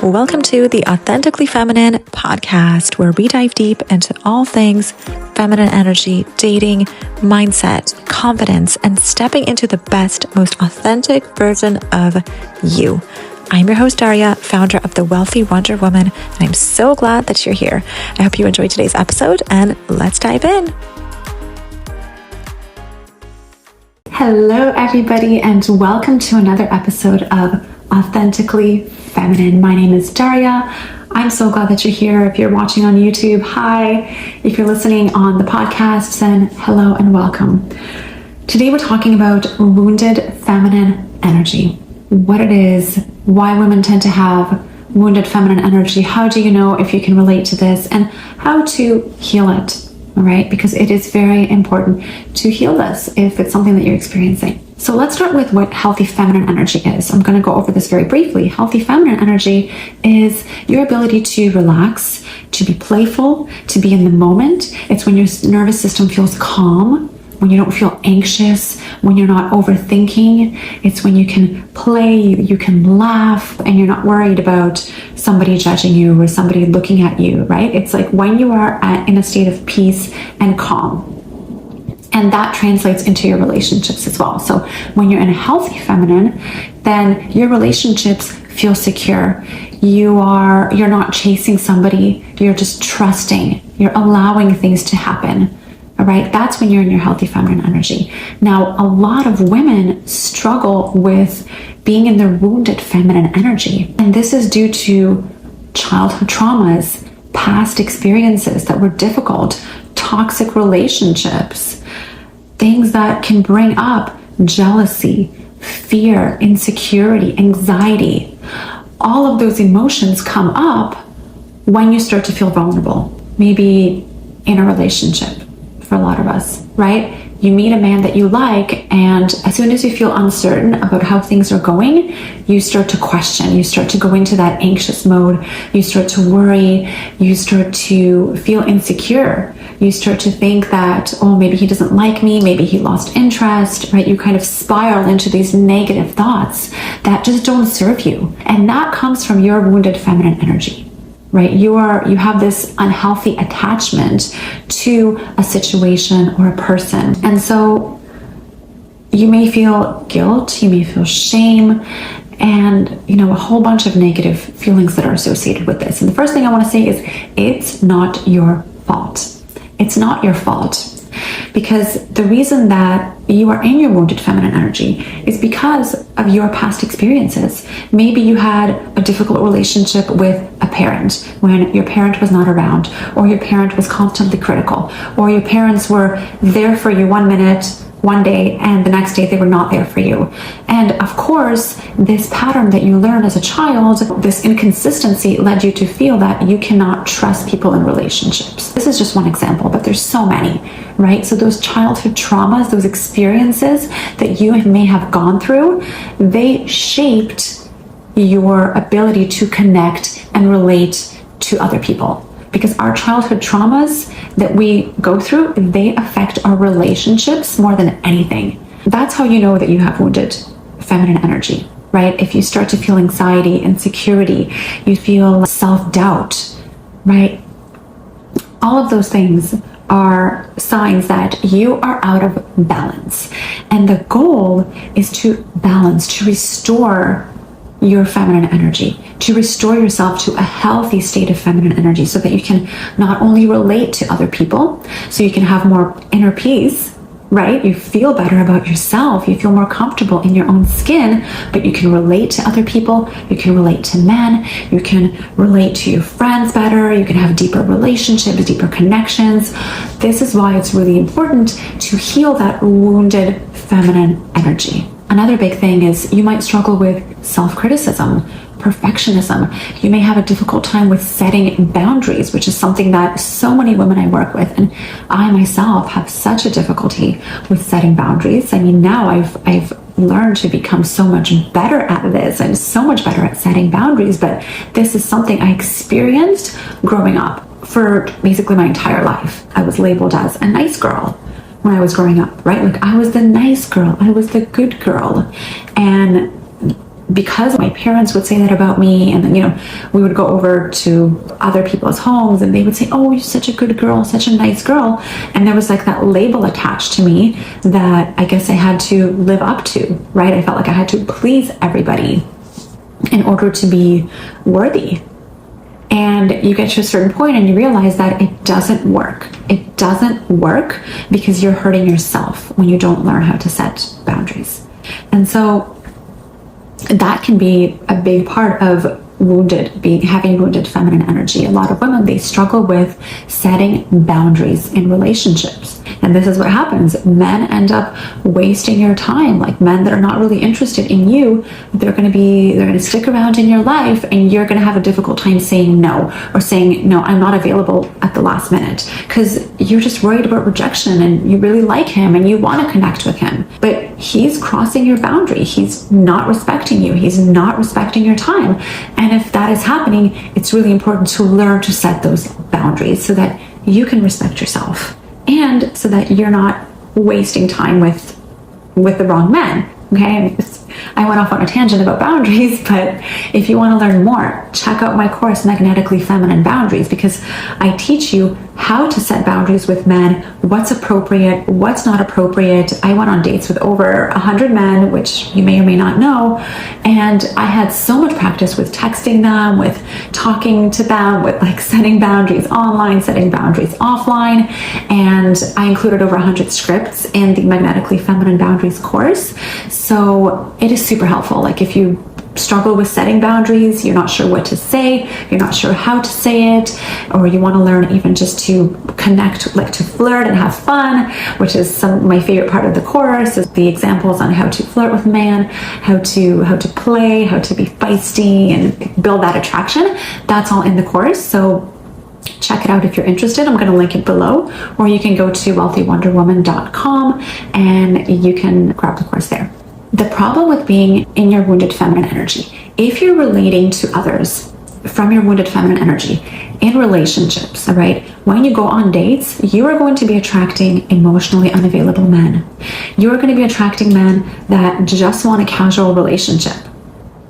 Welcome to the Authentically Feminine podcast, where we dive deep into all things feminine energy, dating, mindset, confidence, and stepping into the best, most authentic version of you. I'm your host, Darya, founder of The Wealthy Wonder Woman, and I'm so glad that you're here. I hope you enjoyed today's episode, and let's dive in. Hello, everybody, and welcome to another episode of Authentically Feminine. My name is Darya. I'm so glad that you're here. If you're watching on YouTube, hi. If you're listening on the podcast, then hello and welcome. Today we're talking about wounded feminine energy, what it is, why women tend to have wounded feminine energy, how do you know if you can relate to this, and how to heal it, all right? Because it is very important to heal this if it's something that you're experiencing. So let's start with what healthy feminine energy is. I'm going to go over this very briefly. Healthy feminine energy is your ability to relax, to be playful, to be in the moment. It's when your nervous system feels calm, when you don't feel anxious, when you're not overthinking. It's when you can play, you can laugh, and you're not worried about somebody judging you or somebody looking at you, right? It's like when you are in a state of peace and calm. And that translates into your relationships as well. So when you're in a healthy feminine, then your relationships feel secure. You're not chasing somebody, you're just trusting, you're allowing things to happen. All right, that's when you're in your healthy feminine energy. Now, a lot of women struggle with being in their wounded feminine energy. And this is due to childhood traumas, past experiences that were difficult, toxic relationships, things that can bring up jealousy, fear, insecurity, anxiety. All of those emotions come up when you start to feel vulnerable, maybe in a relationship for a lot of us, right? You meet a man that you like, and as soon as you feel uncertain about how things are going, you start to question, you start to go into that anxious mode, you start to worry, you start to feel insecure, you start to think that, oh, maybe he doesn't like me, maybe he lost interest, right? You kind of spiral into these negative thoughts that just don't serve you. And that comes from your wounded feminine energy. Right? You have this unhealthy attachment to a situation or a person. And so you may feel guilt, you may feel shame, and a whole bunch of negative feelings that are associated with this. And the first thing I want to say is it's not your fault. It's not your fault. Because the reason that you are in your wounded feminine energy is because of your past experiences. Maybe you had a difficult relationship with a parent when your parent was not around, or your parent was constantly critical, or your parents were there for you 1 minute, one day, and the next day they were not there for you. And of course, this pattern that you learned as a child, this inconsistency led you to feel that you cannot trust people in relationships. This is just one example, but there's so many, right? So those childhood traumas, those experiences that you may have gone through, they shaped your ability to connect and relate to other people. Because our childhood traumas that we go through, they affect our relationships more than anything. That's how you know that you have wounded feminine energy, right? If you start to feel anxiety, insecurity, you feel self-doubt, right? All of those things are signs that you are out of balance. And the goal is to balance, to restore your feminine energy, to restore yourself to a healthy state of feminine energy so that you can not only relate to other people, so you can have more inner peace, right? You feel better about yourself, you feel more comfortable in your own skin, but you can relate to other people, you can relate to men, you can relate to your friends better, you can have deeper relationships, deeper connections. This is why it's really important to heal that wounded feminine energy. Another big thing is you might struggle with self-criticism, perfectionism. You may have a difficult time with setting boundaries, which is something that so many women I work with, and I myself have such a difficulty with setting boundaries. I mean, now I've learned to become so much better at this. I'm so much better at setting boundaries, but this is something I experienced growing up for basically my entire life. I was labeled as a nice girl when I was growing up, right? Like I was the nice girl, I was the good girl. And because my parents would say that about me, and then, we would go over to other people's homes and they would say, oh, you're such a good girl, such a nice girl. And there was like that label attached to me that I guess I had to live up to, right? I felt like I had to please everybody in order to be worthy. And you get to a certain point and you realize that it doesn't work. It doesn't work because you're hurting yourself when you don't learn how to set boundaries. And so that can be a big part of having wounded feminine energy. A lot of women, they struggle with setting boundaries in relationships. And this is what happens. Men end up wasting your time. Like men that are not really interested in you, they're going to stick around in your life, and you're going to have a difficult time saying no, or saying, no, I'm not available at the last minute, because you're just worried about rejection and you really like him and you want to connect with him. But he's crossing your boundary. He's not respecting you. He's not respecting your time. And if that is happening, it's really important to learn to set those boundaries so that you can respect yourself, and so that you're not wasting time with the wrong men. Okay, I went off on a tangent about boundaries, but if you want to learn more, check out my course, Magnetically Feminine Boundaries, because I teach you how to set boundaries with men, what's appropriate, what's not appropriate. I went on dates with over 100 men, which you may or may not know, and I had so much practice with texting them, with talking to them, with like setting boundaries online, setting boundaries offline, and I included over 100 scripts in the Magnetically Feminine Boundaries course. So it is super helpful. Like if you struggle with setting boundaries, you're not sure what to say, you're not sure how to say it, or you want to learn even just to connect, like to flirt and have fun, which is my favorite part of the course, is the examples on how to flirt with a man, how to play, how to be feisty and build that attraction. That's all in the course. So check it out if you're interested. I'm going to link it below, or you can go to wealthywonderwoman.com and you can grab the course there. The problem with being in your wounded feminine energy, if you're relating to others from your wounded feminine energy in relationships, all right, when you go on dates, you are going to be attracting emotionally unavailable men. You are going to be attracting men that just want a casual relationship.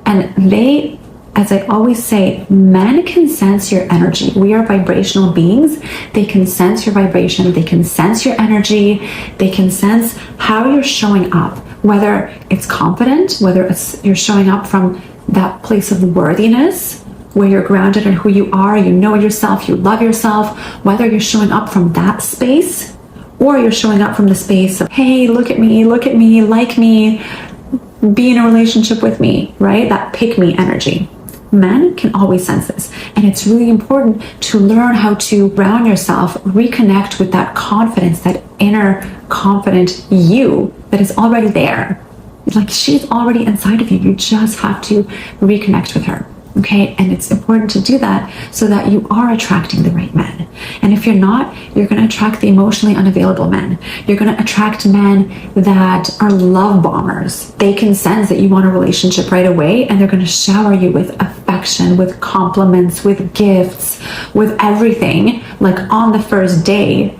And they, as I always say, men can sense your energy. We are vibrational beings. They can sense your vibration. They can sense your energy. They can sense how you're showing up, whether it's confident, whether it's you're showing up from that place of worthiness, where you're grounded in who you are, you know yourself, you love yourself, whether you're showing up from that space, or you're showing up from the space of, hey, look at me, like me, be in a relationship with me, right? That pick me energy. Men can always sense this. And it's really important to learn how to ground yourself, reconnect with that confidence, that inner confident you that is already there. Like she's already inside of you. You just have to reconnect with her. Okay, and it's important to do that so that you are attracting the right men. And if you're not, you're going to attract the emotionally unavailable men. You're going to attract men that are love bombers. They can sense that you want a relationship right away, and they're going to shower you with affection, with compliments, with gifts, with everything, like on the first day,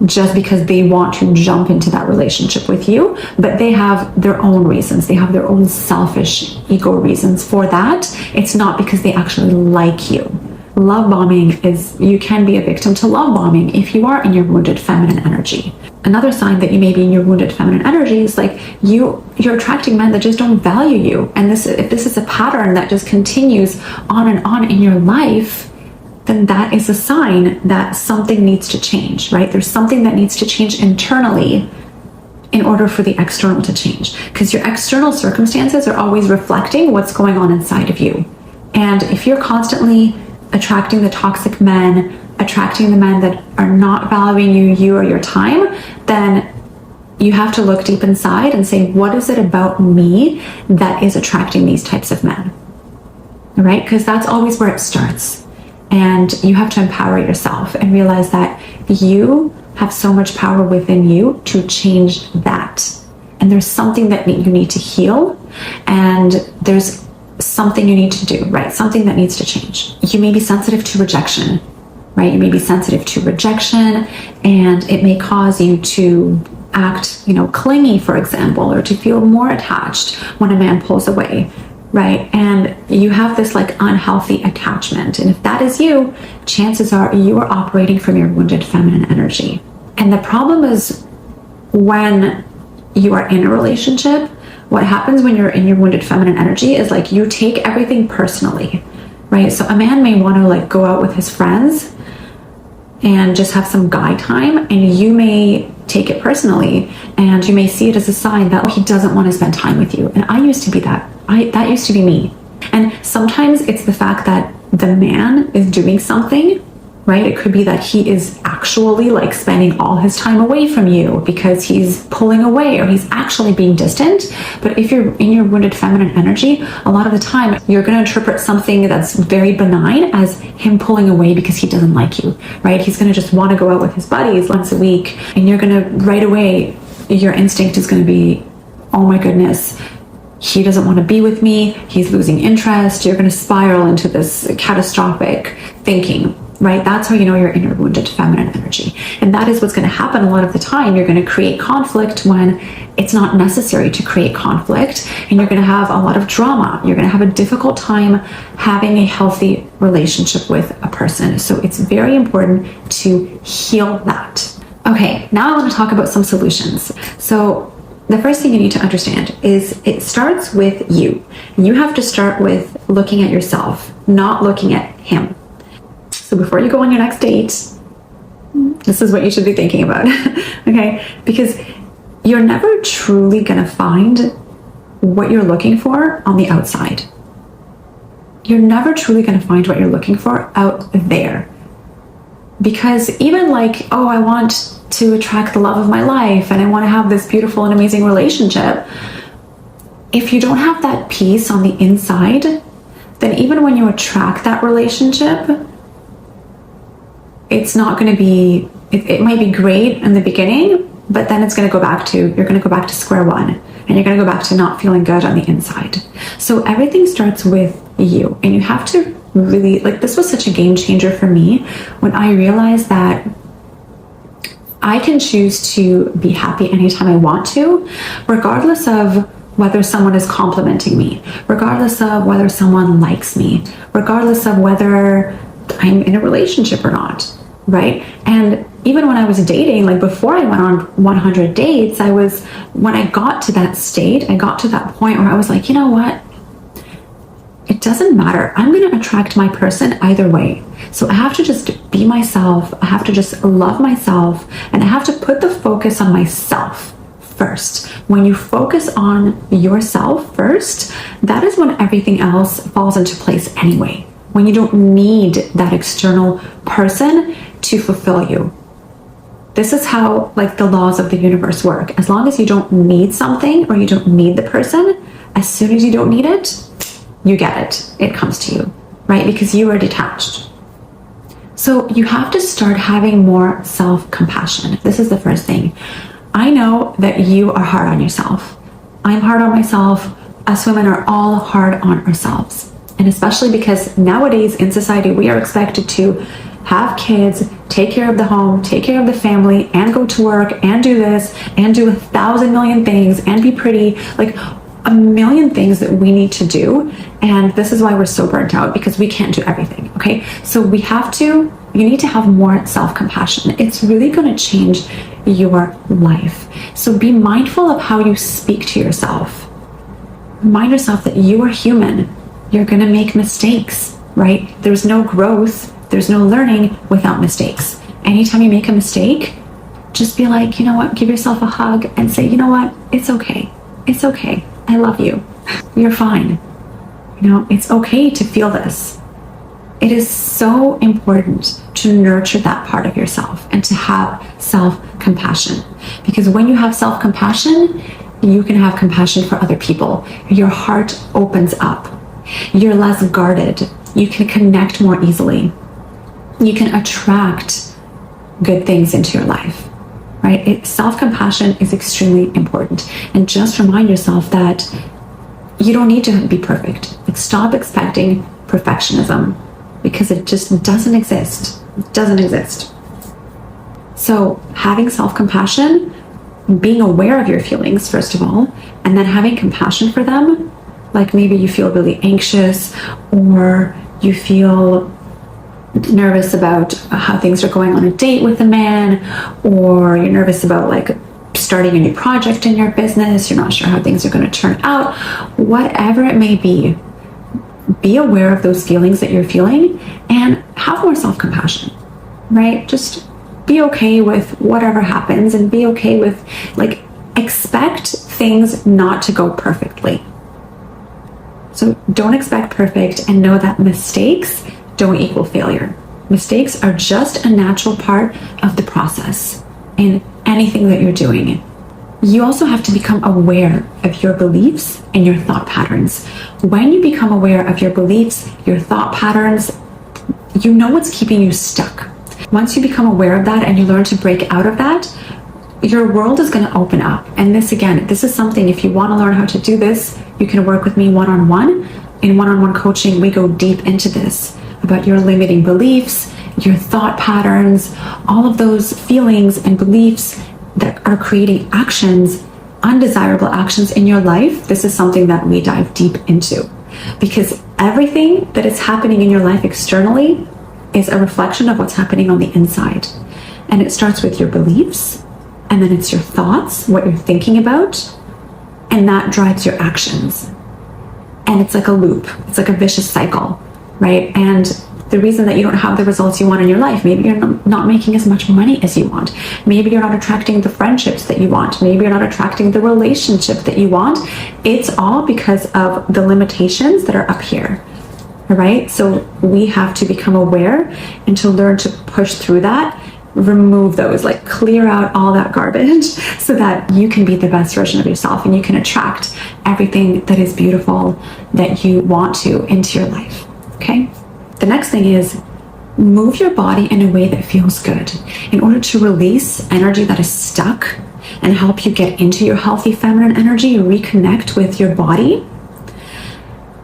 just because they want to jump into that relationship with you. But they have their own reasons. They have their own selfish ego reasons for that. It's not because they actually like you. Love bombing is, you can be a victim to love bombing if you are in your wounded feminine energy. Another sign that you may be in your wounded feminine energy is like you're attracting men that just don't value you. And if this is a pattern that just continues on and on in your life, then that is a sign that something needs to change, right? There's something that needs to change internally in order for the external to change, because your external circumstances are always reflecting what's going on inside of you. And if you're constantly attracting the toxic men, attracting the men that are not valuing you or your time, then you have to look deep inside and say, what is it about me that is attracting these types of men? All right? Because that's always where it starts. And you have to empower yourself and realize that you have so much power within you to change that. And there's something that you need to heal, and there's something you need to do, right? Something that needs to change. You may be sensitive to rejection, right? You may be sensitive to rejection, and it may cause you to act, clingy, for example, or to feel more attached when a man pulls away. right? And you have this like unhealthy attachment. And if that is you, chances are you are operating from your wounded feminine energy. And the problem is when you are in a relationship, what happens when you're in your wounded feminine energy is like you take everything personally, right? So a man may want to like go out with his friends and just have some guy time, and you may take it personally and you may see it as a sign that he doesn't want to spend time with you. And I used to be that. That used to be me. And sometimes it's the fact that the man is doing something, right? It could be that he is actually like spending all his time away from you because he's pulling away or he's actually being distant. But if you're in your wounded feminine energy, a lot of the time you're going to interpret something that's very benign as him pulling away because he doesn't like you, right? He's going to just want to go out with his buddies once a week, and you're going to right away, your instinct is going to be, oh my goodness, he doesn't want to be with me, he's losing interest. You're going to spiral into this catastrophic thinking, right? That's how you know you're in your wounded feminine energy. And that is what's going to happen a lot of the time. You're going to create conflict when it's not necessary to create conflict, and you're going to have a lot of drama. You're going to have a difficult time having a healthy relationship with a person. So it's very important to heal that. Okay, now I want to talk about some solutions. So the first thing you need to understand is it starts with you. You have to start with looking at yourself, not looking at him. So before you go on your next date, this is what you should be thinking about, okay? Because you're never truly gonna find what you're looking for on the outside. You're never truly gonna find what you're looking for out there. Because even like, oh, I want to attract the love of my life and I want to have this beautiful and amazing relationship. If you don't have that peace on the inside, then even when you attract that relationship, it's not going to be, it might be great in the beginning, but then it's going to go back to, you're going to go back to square one, and you're going to go back to not feeling good on the inside. So everything starts with you, and you have to really, like, this was such a game changer for me when I realized that I can choose to be happy anytime I want to, regardless of whether someone is complimenting me, regardless of whether someone likes me, regardless of whether I'm in a relationship or not, right? And even when I was dating, like before I went on 100 dates, when I got to that state, I got to that point where I was like, you know what? It doesn't matter. I'm going to attract my person either way. So I have to just be myself. I have to just love myself. And I have to put the focus on myself first. When you focus on yourself first, that is when everything else falls into place anyway. When you don't need that external person to fulfill you. This is how like the laws of the universe work. As long as you don't need something or you don't need the person, as soon as you don't need it, you get it. It comes to you, right? Because you are detached. So you have to start having more self-compassion. This is the first thing. I know that you are hard on yourself. I'm hard on myself. Us women are all hard on ourselves. And especially because nowadays in society, we are expected to have kids, take care of the home, take care of the family, and go to work, and do this, and do 1,000 million things, and be pretty. Like, a million things that we need to do, and this is why we're so burnt out, because we can't do everything. Okay, so you need to have more self-compassion. It's really going to change your life. So be mindful of how you speak to yourself. Remind yourself that you are human. You're going to make mistakes, right? There's no growth, there's no learning without mistakes. Anytime you make a mistake, just be like, you know what, give yourself a hug and say, you know what, it's okay. It's okay. I love you. You're fine. You know, it's okay to feel this. It is so important to nurture that part of yourself and to have self-compassion. Because when you have self-compassion, you can have compassion for other people. Your heart opens up. You're less guarded. You can connect more easily. You can attract good things into your life. Right? Self-compassion is extremely important. And just remind yourself that you don't need to be perfect. Like, stop expecting perfectionism, because it just doesn't exist. It doesn't exist. So having self-compassion, being aware of your feelings, first of all, and then having compassion for them, Like maybe you feel really anxious, or you feel nervous about how things are going on a date with a man, or you're nervous about like starting a new project in your business, you're not sure how things are going to turn out. Whatever it may be aware of those feelings that you're feeling and have more self-compassion, right? Just be okay with whatever happens, and be okay with, like, expect things not to go perfectly. So don't expect perfect, and know that mistakes don't equal failure. Mistakes are just a natural part of the process in anything that you're doing. You also have to become aware of your beliefs and your thought patterns. When you become aware of your beliefs, your thought patterns, you know what's keeping you stuck. Once you become aware of that and you learn to break out of that, your world is going to open up. And this is something, if you want to learn how to do this, you can work with me one-on-one. In one-on-one coaching, we go deep into this, about your limiting beliefs, your thought patterns, all of those feelings and beliefs that are creating actions, undesirable actions in your life. This is something that we dive deep into, because everything that is happening in your life externally is a reflection of what's happening on the inside. And it starts with your beliefs, and then it's your thoughts, what you're thinking about, and that drives your actions. And it's like a loop, it's like a vicious cycle, right? And the reason that you don't have the results you want in your life, maybe you're not making as much money as you want, maybe you're not attracting the friendships that you want, maybe you're not attracting the relationship that you want, it's all because of the limitations that are up here. All right, so we have to become aware and to learn to push through that, remove those, like clear out all that garbage, so that you can be the best version of yourself and you can attract everything that is beautiful that you want to into your life. Okay, the next thing is move your body in a way that feels good in order to release energy that is stuck and help you get into your healthy feminine energy, reconnect with your body.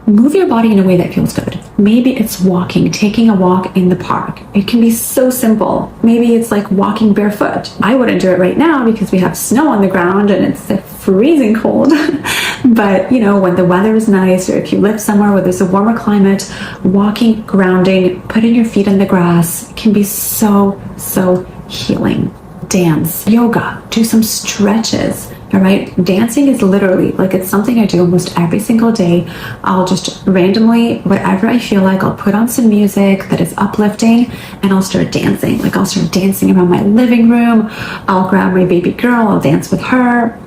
Move your body in a way that feels good. Maybe it's walking, taking a walk in the park. It can be so simple. Maybe it's like walking barefoot. I wouldn't do it right now because we have snow on the ground and it's freezing cold. But you know, when the weather is nice, or if you live somewhere where there's a warmer climate, walking, grounding, putting your feet in the grass can be so healing. Dance, yoga, do some stretches. All right, dancing is literally, like, it's something I do almost every single day. I'll just randomly, whatever I feel like, I'll put on some music that is uplifting and I'll start dancing. Like, I'll start dancing around my living room. I'll grab my baby girl, I'll dance with her.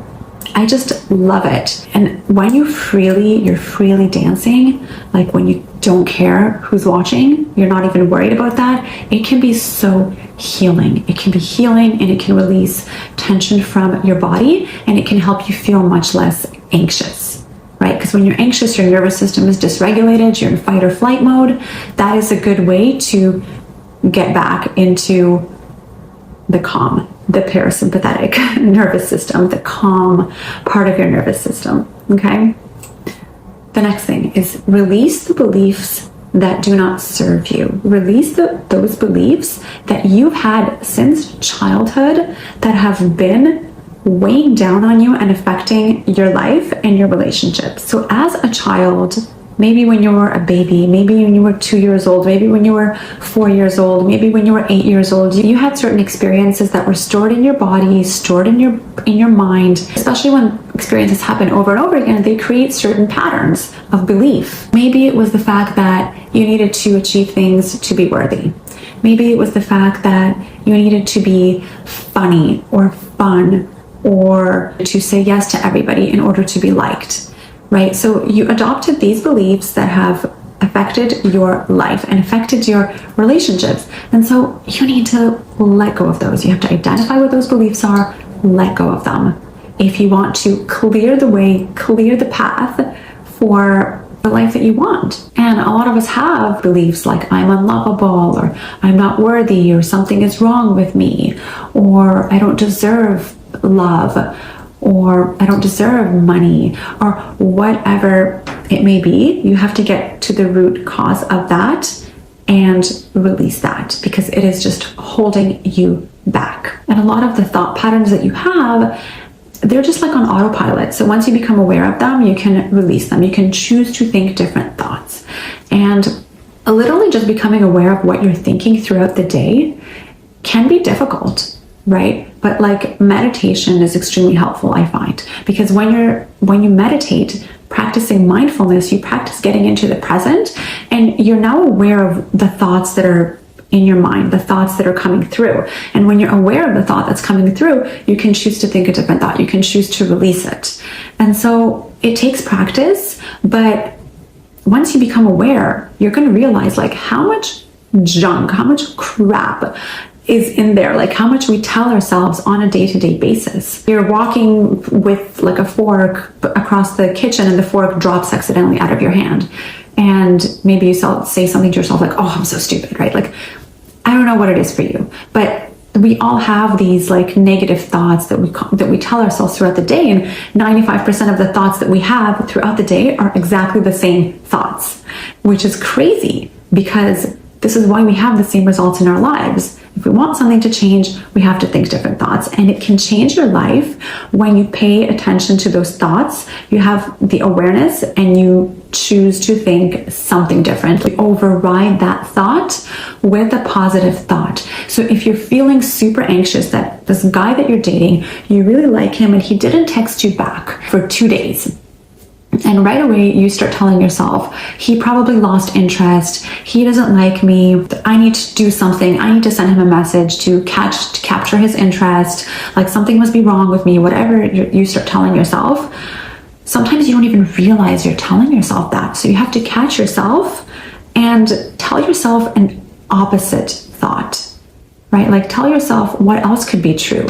I just love it. And when you're freely dancing, like when you don't care who's watching, you're not even worried about that, it can be so healing. It can be healing, and it can release tension from your body, and it can help you feel much less anxious, right? Because when you're anxious, your nervous system is dysregulated, you're in fight or flight mode. That is a good way to get back into the calm, the parasympathetic nervous system, the calm part of your nervous system, okay? The next thing is release the beliefs that do not serve you. Release those beliefs that you've had since childhood that have been weighing down on you and affecting your life and your relationships. So as a child, maybe when you were a baby, maybe when you were 2 years old, maybe when you were 4 years old, maybe when you were 8 years old, you had certain experiences that were stored in your body, stored in your mind. Especially when experiences happen over and over again, they create certain patterns of belief. Maybe it was the fact that you needed to achieve things to be worthy. Maybe it was the fact that you needed to be funny or fun, or to say yes to everybody in order to be liked. Right? So you adopted these beliefs that have affected your life and affected your relationships. And so you need to let go of those. You have to identify what those beliefs are, let go of them. If you want to clear the way, clear the path for the life that you want. And a lot of us have beliefs like I'm unlovable, or I'm not worthy, or something is wrong with me, or I don't deserve love, or I don't deserve money, or whatever it may be. You have to get to the root cause of that and release that, because it is just holding you back. And a lot of the thought patterns that you have they're just like on autopilot. So once you become aware of them, you can release them. You can choose to think different thoughts. And literally just becoming aware of what you're thinking throughout the day can be difficult, right? But like meditation is extremely helpful, I find, because when you meditate, practicing mindfulness, you practice getting into the present, and you're now aware of the thoughts that are in your mind, the thoughts that are coming through. And when you're aware of the thought that's coming through, you can choose to think a different thought. You can choose to release it. And so it takes practice, but once you become aware, you're going to realize like how much junk, how much crap is in there, like how much we tell ourselves on a day-to-day basis. You're walking with like a fork across the kitchen and the fork drops accidentally out of your hand. And maybe you say something to yourself like, oh, I'm so stupid, right? Like, I don't know what it is for you, but we all have these like negative thoughts that we tell ourselves throughout the day. And 95% of the thoughts that we have throughout the day are exactly the same thoughts, which is crazy because this is why we have the same results in our lives. If we want something to change, we have to think different thoughts. And it can change your life when you pay attention to those thoughts. You have the awareness and you choose to think something different. You override that thought with a positive thought. So if you're feeling super anxious that this guy that you're dating, you really like him and he didn't text you back for 2 days, and right away you start telling yourself, he probably lost interest, he doesn't like me, I need to do something, I need to send him a message to capture his interest, like something must be wrong with me, whatever you start telling yourself. Sometimes you don't even realize you're telling yourself that. So you have to catch yourself and tell yourself an opposite thought, right? Like tell yourself what else could be true.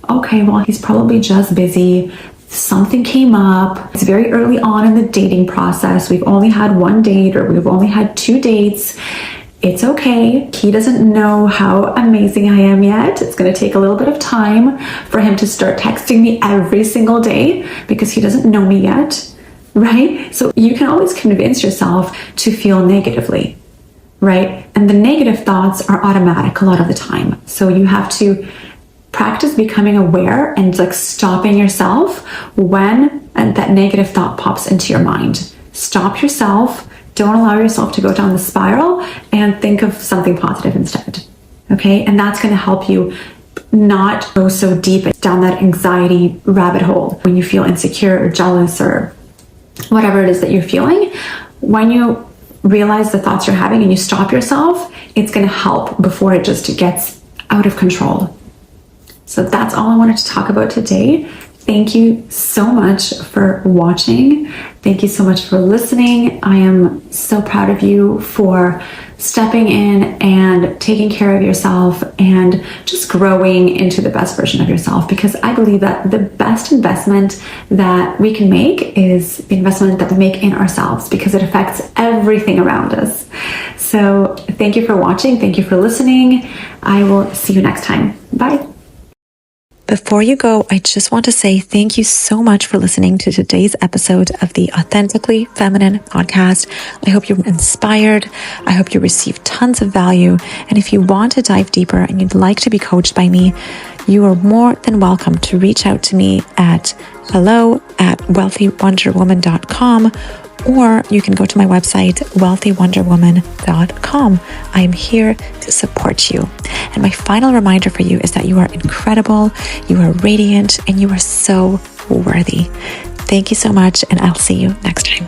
Okay, well, he's probably just busy. Something came up. It's very early on in the dating process. We've only had 1 date or we've only had 2 dates. It's okay. He doesn't know how amazing I am yet. It's going to take a little bit of time for him to start texting me every single day because he doesn't know me yet, right? So you can always convince yourself to feel negatively, right? And the negative thoughts are automatic a lot of the time. So you have to practice becoming aware and like stopping yourself when that negative thought pops into your mind. Stop yourself. Don't allow yourself to go down the spiral and think of something positive instead. Okay? And that's going to help you not go so deep down that anxiety rabbit hole when you feel insecure or jealous or whatever it is that you're feeling. When you realize the thoughts you're having and you stop yourself, it's going to help before it just gets out of control. So that's all I wanted to talk about today. Thank you so much for watching. Thank you so much for listening. I am so proud of you for stepping in and taking care of yourself and just growing into the best version of yourself, because I believe that the best investment that we can make is the investment that we make in ourselves, because it affects everything around us. So thank you for watching. Thank you for listening. I will see you next time. Bye. Before you go, I just want to say thank you so much for listening to today's episode of the Authentically Feminine podcast. I hope you were inspired. I hope you received tons of value. And if you want to dive deeper and you'd like to be coached by me, you are more than welcome to reach out to me at hello@wealthywonderwoman.com, or you can go to my website, wealthywonderwoman.com. I am here to support you. And my final reminder for you is that you are incredible, you are radiant, and you are so worthy. Thank you so much, and I'll see you next time.